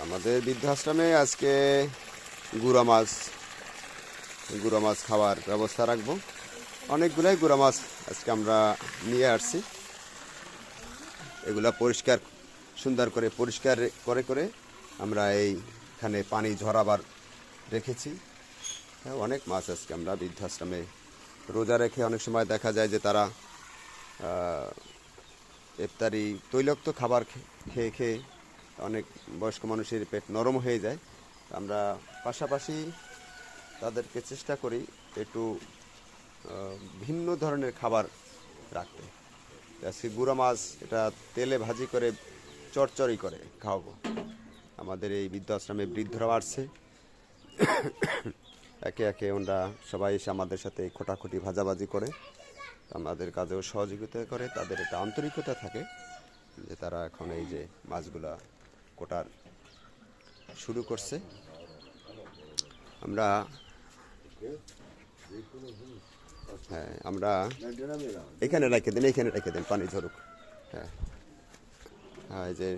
আমাদের বৃদ্ধাশ্রমে আজকে গুঁড়া মাছ খাওয়ার ব্যবস্থা রাখবো। অনেকগুলাই গুঁড়া মাছ আজকে আমরা নিয়ে আসছি। এগুলা সুন্দর করে পরিষ্কার করে আমরা এইখানে পানি ঝরাবার রেখেছি। অনেক মাছ আজকে আমরা বৃদ্ধাশ্রমে রোজা রেখে অনেক সময় দেখা যায় যে তারা ইফতারি তৈলাক্ত খাবার খেয়ে অনেক বয়স্ক মানুষের পেট নরম হয়ে যায়। আমরা পাশাপাশি তাদেরকে চেষ্টা করি একটু ভিন্ন ধরনের খাবার রাখতে। আজকে গুঁড়া মাছ এটা তেলে ভাজি করে চচ্চড়ি করে খাওয়াবো। আমাদের এই বৃদ্ধাশ্রমে বৃদ্ধরা আসছে, একে একে ওরা সবাই এসে আমাদের সাথে খোটাখুটি ভাজাভাজি করে, আমাদের কাজেও সহযোগিতা করে। তাদের একটা আন্তরিকতা থাকে যে তারা এখন এই যে মাছগুলা কোটার শুরু করছে। আমরা এখানে রেখে দেন পানি ঝরুক। এই যে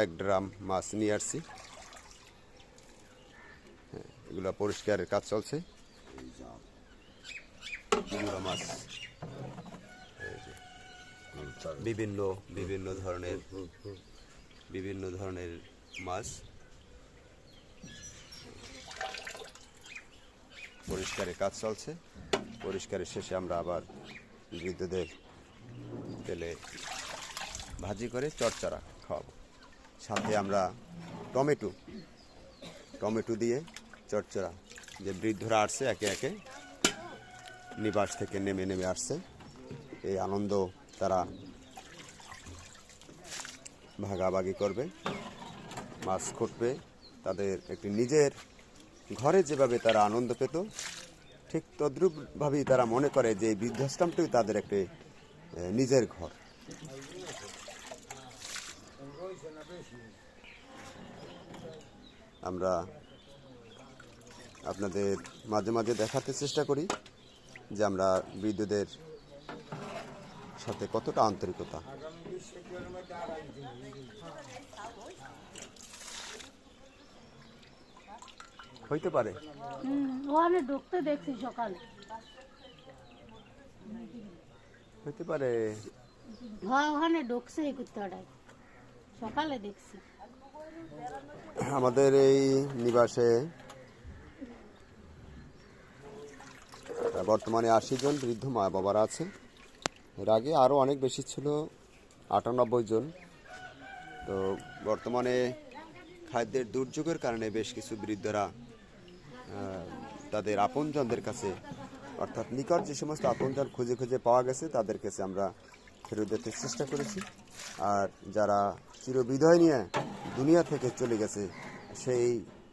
এক ড্রাম মাছ নিয়ে আসছি। এগুলা পরিষ্কারের কাজ চলছে। মাছ বিভিন্ন ধরনের মাছ পরিষ্কারের কাজ চলছে। পরিষ্কারের শেষে আমরা আবার বৃদ্ধদের তেলে ভাজি করে চচ্চড়া খাওয়াবো। সাথে আমরা টমেটো দিয়ে চচ্চড়া, যে বৃদ্ধরা আসছে একে একে নিবাস থেকে নেমে আসছে, এই আনন্দ তারা ভাগাভাগি করবে, মাছ খুঁটবে। তাদের একটি নিজের ঘরে যেভাবে তারা আনন্দ পেত, ঠিক তদ্রূপভাবেই তারা মনে করে যে এই বৃদ্ধাশ্রমটাই তাদের একটি নিজের ঘর। আমরা আপনাদের মাঝে মাঝে দেখাতে চেষ্টা করি যে আমরা বৃদ্ধদের সাথে কতটা আন্তরিকতা। হইতে পারে ওখানে ঢুকতে দেখছি সকালে, হইতে পারে ওখানে ঢুকছে এই কুত্তাটাই সকালে দেখছি। আমাদের এই নিবাসে বর্তমানে 80 জন বৃদ্ধ মা বাবারা আছে। এর আগে আরও অনেক বেশি ছিল, 98 জন। তো বর্তমানে খাদ্যের দুর্যোগের কারণে বেশ কিছু বৃদ্ধরা তাদের আপনজনদের কাছে, অর্থাৎ নিকট যে সমস্ত আপনজন খুঁজে পাওয়া গেছে তাদের কাছে আমরা ফেরত দিতে চেষ্টা করেছি। আর যারা চিরবিদায় নিয়ে দুনিয়া থেকে চলে গেছে, সেই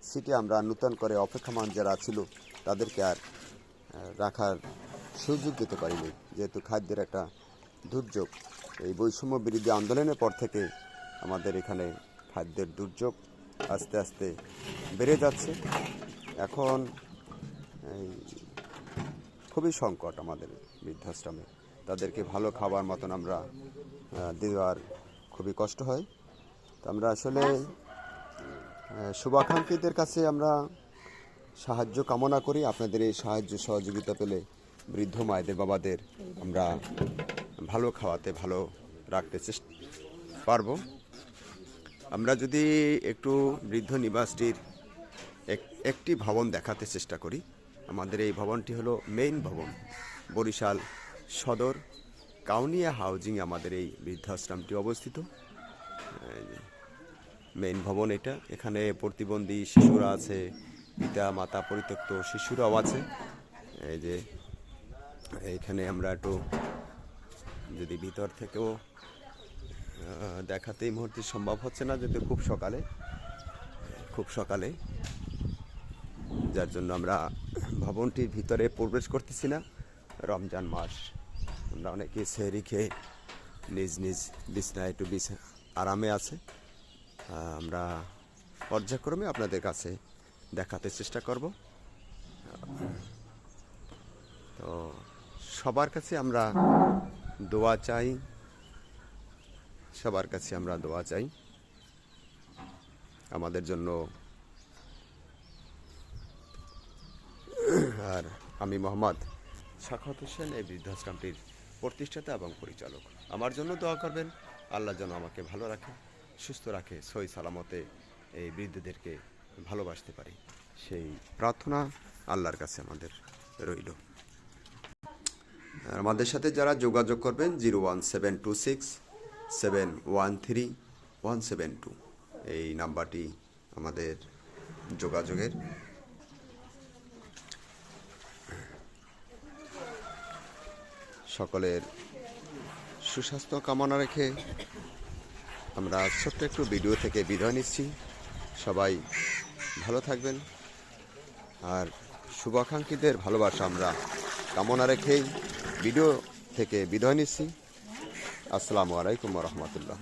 সিটে আমরা নূতন করে অপেক্ষমান যারা ছিল তাদেরকে আর রাখার সুযোগ দিতে পারিনি, যেহেতু খাদ্যের একটা দুর্যোগ। এই বৈষম্য বিরোধী আন্দোলনের পর থেকে আমাদের এখানে খাদ্যের দুর্যোগ আস্তে আস্তে বেড়ে যাচ্ছে। এখন খুবই সংকট আমাদের বৃদ্ধাশ্রমে। তাদেরকে ভালো খাবার মতন আমরা দেওয়ার খুবই কষ্ট হয়। তো আমরা আসলে শুভাকাঙ্ক্ষীদের কাছে আমরা সাহায্য কামনা করি। আপনাদের এই সাহায্য সহযোগিতা পেলে বৃদ্ধ মায়েদের বাবাদের আমরা ভালো খাওয়াতে, ভালো রাখতে পারবো। আমরা যদি একটু বৃদ্ধ নিবাসটির একটি ভবন দেখাতে চেষ্টা করি। আমাদের এই ভবনটি হলো মেইন ভবন, বরিশাল সদর কাউনিয়া হাউজিং আমাদের এই বৃদ্ধাশ্রমটি অবস্থিত। মেইন ভবন এটা। এখানে প্রতিবন্ধী শিশুরা আছে, পিতা মাতা পরিত্যক্ত শিশুরাও আছে। এই যে এইখানে আমরা একটু যদি ভিতর থেকেও দেখাতে এই মুহূর্তে সম্ভব হচ্ছে না, যদি খুব সকালে, যার জন্য আমরা ভবনটির ভিতরে প্রবেশ করতেছি না। রমজান মাস, আমরা অনেকে সেহরি খেয়ে নিজ বিছনায় একটু আরামে আছে। আমরা পর্যায়ক্রমে আপনাদের কাছে দেখাতে চেষ্টা করব। তো সবার কাছে আমরা দোয়া চাই, আমাদের জন্য। আর আমি মোহাম্মদ সাখাওয়াত হোসেন, এই বৃদ্ধাশ্রমটির প্রতিষ্ঠাতা এবং পরিচালক। আমার জন্য দোয়া করবেন, আল্লাহ যেন আমাকে ভালো রাখে, সুস্থ রাখে, সহি সালামতে এই বৃদ্ধদেরকে ভালোবাসতে পারি, সেই প্রার্থনা আল্লাহর কাছে আমাদের রইল। আমাদের সাথে যারা যোগাযোগ করবেন 01726713172, এই নাম্বারটি আমাদের যোগাযোগের। সকলের সুস্বাস্থ্য কামনা রেখে আমরা ছোট্ট একটু ভিডিও থেকে বিদায় নিচ্ছি। সবাই ভালো থাকবেন, আর শুভাকাঙ্ক্ষীদের ভালোবাসা আমরা কামনা রেখেই ভিডিও থেকে বিদায় নিচ্ছি। আসসালামু আলাইকুম ওয়া রাহমাতুল্লাহ।